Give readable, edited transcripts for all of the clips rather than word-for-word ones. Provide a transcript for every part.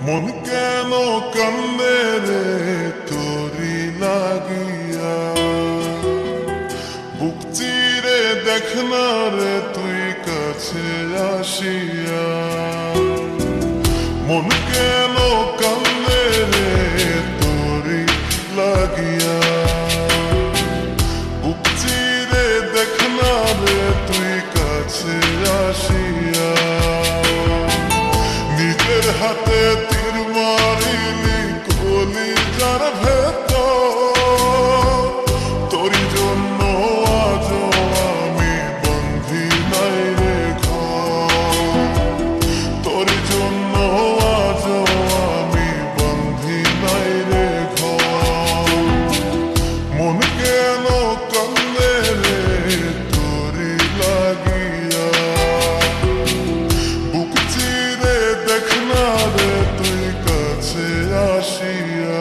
মন কেন কান্দে রে তোরি লাগিয়া, বুক চিরে দেখ না রে তুই কাছে আসিয়া। মন কেন কান্দে রে তোরি লাগিয়া, বুক চিরে দেখ না রে তুই কাছে আসিয়া। নিজের হাতে তীর মারিলি কলিজার ভেতর, তোরি জন্য আজ আমি বন্ধি নাই রে ঘর, তোরি জন্য আজ আমি বন্ধি নাই রে ঘর। মন কেন কান্দে রে তোরি লাগিয়া, বুক চিরে দেখ না রে তুই কাছে আসিয়া।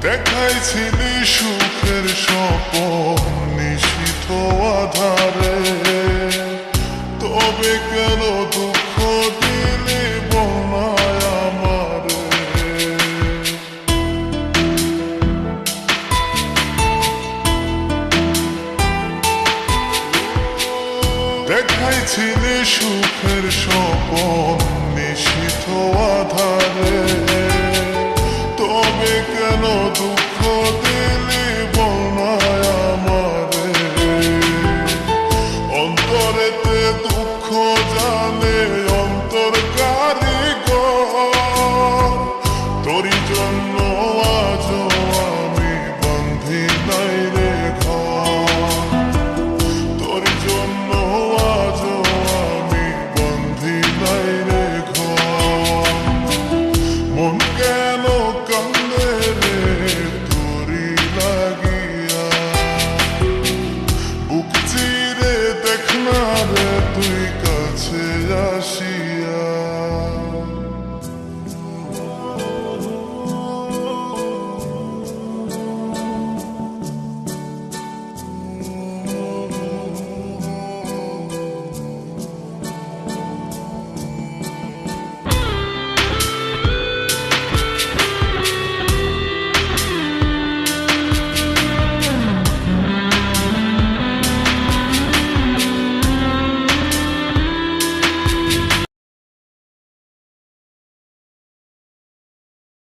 দেখাইছিলি সুখের স্বপন নিশীথ আধারে, তবে কেন দুঃখ দিলি বনায় আমারে। দেখাইছিলি সুখের স্বপন নিশীথ আধারে, তবে কেন দুঃখ